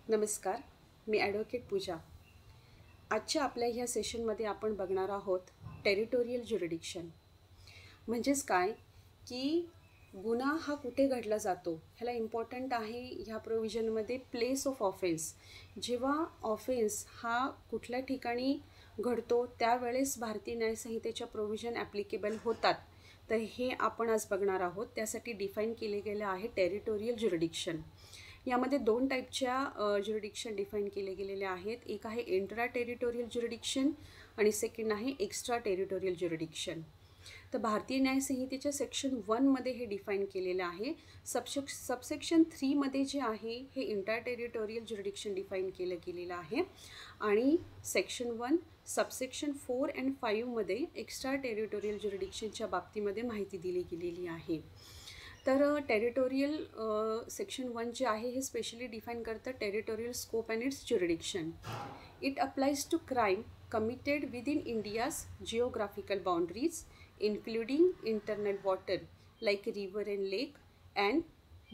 नमस्कार, मी ॲडव्होकेट पूजा. आजच्या आपल्या ह्या सेशनमध्ये आपण बघणार आहोत टेरिटोरियल ज्युरिडिक्शन. म्हणजेच काय की गुन्हा हा कुठे घडला जातो ह्याला इम्पॉर्टंट आहे ह्या प्रोव्हिजनमध्ये प्लेस ऑफ ऑफेन्स. जेव्हा ऑफेन्स हा कुठल्या ठिकाणी घडतो त्यावेळेस भारतीय न्यायसंहितेच्या प्रोव्हिजन ॲप्लिकेबल होतात. तर हे आपण आज बघणार आहोत. त्यासाठी डिफाईन केले गेले आहे टेरिटोरियल ज्युरिडिक्शन. यामध्ये दोन टाईपच्या ज्युरिडिक्शन डिफाईन केले गेलेले आहेत. एक आहे इंट्रा टेरिटोरियल ज्युरिडिक्शन आणि सेकंड आहे एक्स्ट्रा टेरिटोरियल ज्युरिडिक्शन. तर भारतीय न्यायसंहितेच्या सेक्शन 1मध्ये हे डिफाईन केलेलं आहे. सबसेक्शन 3मध्ये जे आहे हे इंट्रा टेरिटोरियल ज्युरिडिक्शन डिफाईन केलं गेलेलं आहे आणि सेक्शन 1 सबसेक्शन 4 and 5मध्ये एक्स्ट्रा टेरिटोरियल ज्युरिडिक्शनच्या बाबतीमध्ये माहिती दिली गेलेली आहे. तर टेरिटोरियल सेक्शन 1 जे आहे हे स्पेशली डिफाईन करतं territorial scope and its jurisdiction. It applies to crime committed within India's geographical boundaries, including internal water like river and lake and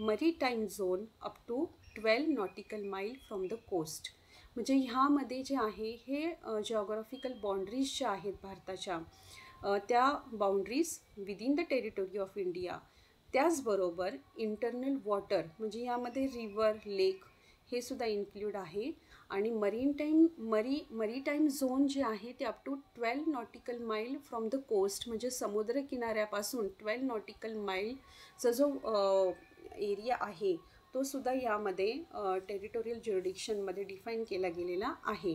maritime zone up to 12 nautical mile from the coast. म्हणजे ह्यामध्ये जे आहे हे geographical boundaries ज्या आहेत भारताच्या त्या boundaries within the territory of India, त्याचबरोबर इंटरनल वॉटर म्हणजे यामध्ये रिवर लेक हे सुद्धा इन्क्लूड आहे आणि मरीटाईम झोन जे आहे ते up to 12 nautical mile from the coast म्हणजे समुद्र किनाऱ्यापासून 12 नॉटिकल माईलचा जो एरिया आहे तो सुद्धा यामध्ये टेरिटोरियल ज्युरिडिक्शनमध्ये डिफाईन केला गेलेला आहे.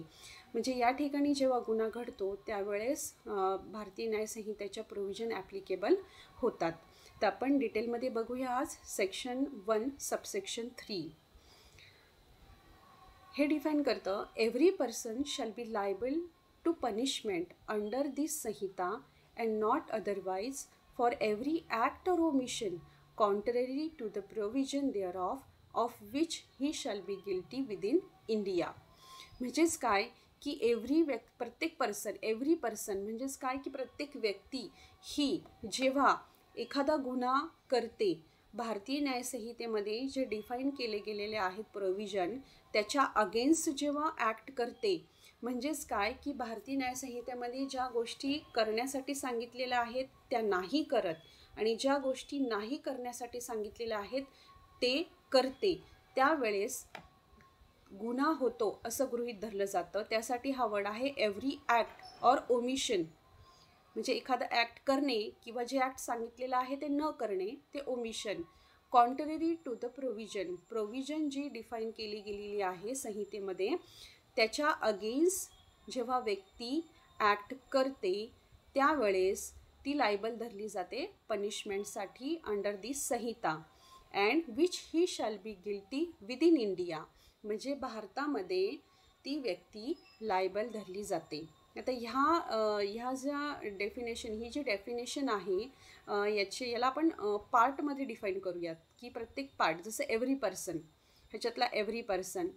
म्हणजे या ठिकाणी जेव्हा गुन्हा घडतो त्यावेळेस भारतीय न्यायसंहितेच्या प्रोव्हिजन ॲप्लिकेबल होतात. तर आपण डिटेलमध्ये बघूया आज सेक्शन 1 सबसेक्शन 3. हे डिफाईन करतं every person shall be liable to punishment under this Sanhita and not otherwise for every act or omission contrary to the provision thereof which he shall be guilty within India. म्हणजेच काय की प्रत्येक person म्हणजेच काय की प्रत्येक व्यक्ती ही जेव्हा एखादा गुन्हा करते भारतीय न्यायसंहितेमध्ये जे डिफाईन केले गेलेले आहेत प्रोव्हिजन त्याच्या अगेन्स्ट जेव्हा ॲक्ट करते, म्हणजेच काय की भारतीय न्यायसंहितेमध्ये ज्या गोष्टी करण्यासाठी सांगितलेल्या आहेत त्या नाही करत आणि ज्या गोष्टी नाही करण्यासाठी सांगितलेल्या आहेत ते करते, त्यावेळेस गुन्हा होतो असं गृहीत धरलं जातं. त्यासाठी हा वर्ड आहे एव्हरी ॲक्ट ऑर ओमिशन. म्हणजे एखादं ॲक्ट करणे किंवा जे ॲक्ट सांगितलेलं आहे ते न करणे ते omission. Contrary to the provision जी डिफाईन केली गेलेली आहे संहितेमध्ये त्याच्या अगेन्स्ट जेव्हा व्यक्ती ॲक्ट करते त्यावेळेस ती लायबल धरली जाते पनिशमेंटसाठी under this Sanhita and which he shall be guilty within India. म्हणजे भारतामध्ये ती व्यक्ती लायबल धरली जाते. आता ह्या ज्या डेफिनेशन ही जी डेफिनेशन आहे याला आपण पार्टमध्ये डिफाईन करूयात की प्रत्येक पार्ट जसं एव्हरी पर्सन ह्याच्यातला every person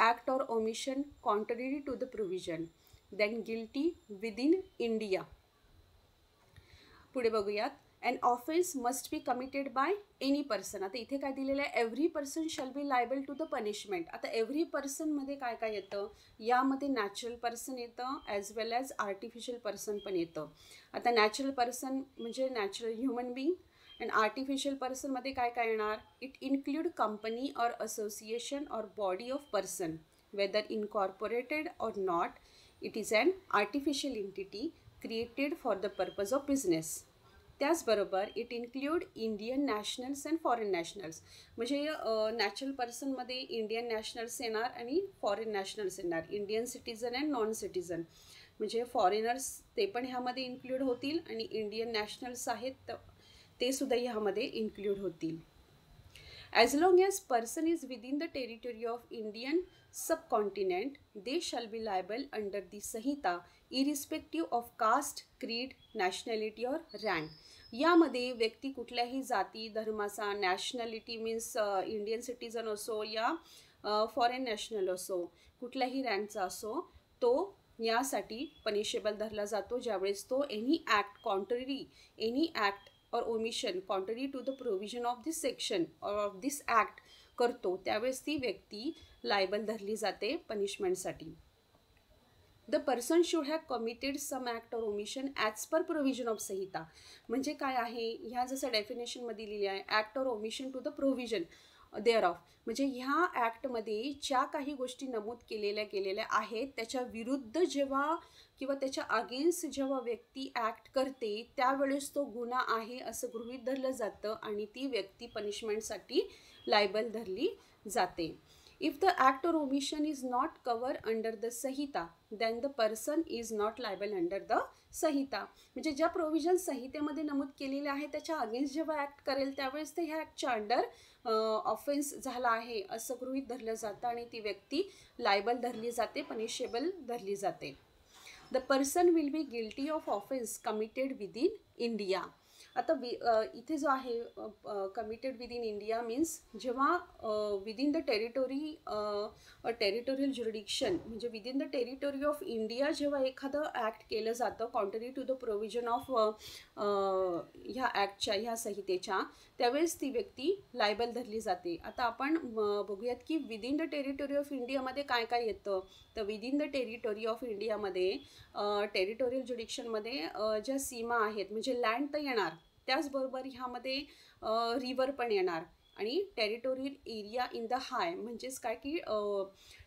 act or omission contrary to the provision then guilty within India. पुढे बघूयात an offence must be committed by any person. आता इथे काय दिलेलं आहे every person shall be liable to the punishment. आता every पर्सनमध्ये काय काय येतं यामध्ये नॅचरल पर्सन येतं as well as artificial person पण येतं. आता नॅचरल पर्सन म्हणजे natural human being and artificial पर्सनमध्ये काय काय येणार it include company or association or body of person whether incorporated or not. It is an artificial entity created for the purpose of business. त्याचबरोबर it include Indian nationals and foreign nationals. म्हणजे natural पर्सनमध्ये Indian nationals येणार आणि foreign nationals येणार. Indian citizen and non citizen म्हणजे foreigners ते पण ह्यामध्ये इन्क्लूड होतील आणि इंडियन नॅशनल्स आहेत ते सुद्धा ह्यामध्ये इन्क्लूड होतील. As long as person is within the territory of Indian subcontinent, they shall be liable under the Sahita irrespective of caste, creed, nationality or rank. यामध्ये व्यक्ती कुठल्याही जाती धर्माचा नॅशनॅलिटी मीन्स इंडियन सिटीजन असो या फॉरेन नॅशनल असो कुठल्याही रँकचा असो तो यासाठी पनिशेबल धरला जातो ज्यावेळेस तो any act or omission contrary to the provision of this section or of this act करतो त्यावेळेस ती व्यक्ती लायबल धरली जाते पनिशमेंटसाठी. The person should have committed some act or omission as per provision of Sanhita. म्हणजे काय आहे, ह्या जसं डेफिनेशनमध्ये लिहिले आहे, act or omission to the provision thereof. म्हणजे ह्या ॲक्टमध्ये ज्या काही गोष्टी नमूद केलेल्या आहेत त्याच्या विरुद्ध जेव्हा किंवा त्याच्या अगेन्स्ट जेव्हा व्यक्ती ॲक्ट करते त्यावेळेस तो गुन्हा आहे असं गृहीत धरलं जातं आणि ती व्यक्ती पनिशमेंटसाठी लायबल धरली जाते. If the act or omission is not covered under the Sahita, then the person is not liable under the Sahita. म्हणजे ज्या प्रोव्हिजन संहितेमध्ये नमूद केलेले आहे त्याच्या अगेन्स्ट जेव्हा ॲक्ट करेल त्यावेळेस ते ह्या ॲक्टच्या अंडर ऑफेन्स झाला आहे असं गृहीत धरलं जातं आणि ती व्यक्ती लायबल धरली जाते, पनिशेबल धरली जाते. The person will be guilty of offence committed within India. आता इथे जो आहे कमिटेड विदिन इंडिया मीन्स जेव्हा within the territory territorial jurisdiction म्हणजे within the territory of India जेव्हा एखादं ॲक्ट केलं जातं contrary to the provision of ह्या ॲक्टच्या ह्या संहितेच्या त्यावेळेस ती व्यक्ती लायबल धरली जाते. आता आपण बघूयात की विदिन द टेरिटोरी ऑफ इंडियामध्ये काय काय येतं. तर विदिन द टेरिटोरी ऑफ इंडियामध्ये टेरिटोरियल ज्युरिडिक्शनमध्ये ज्या सीमा आहेत म्हणजे लँड तर येणार त्याचबरोबर ह्यामध्ये रिव्हर पण येणार आणि territorial area in the high म्हणजेच काय की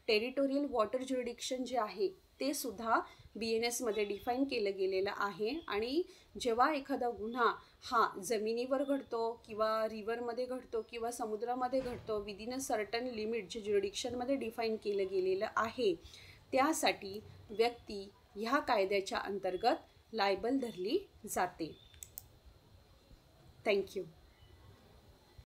टेरिटोरियल वॉटर ज्युरिडिक्शन जे आहे ते सुद्धा BNSमध्ये डिफाईन केलं गेलेलं आहे. आणि जेव्हा एखादा गुन्हा हा जमिनीवर घडतो किंवा रिव्हरमध्ये घडतो किंवा समुद्रामध्ये घडतो विदिन अ सर्टन लिमिट जे ज्युरिडिक्शनमध्ये डिफाईन केलं गेलेलं आहे त्यासाठी व्यक्ती ह्या कायद्याच्या अंतर्गत लायबल धरली जाते. Thank you.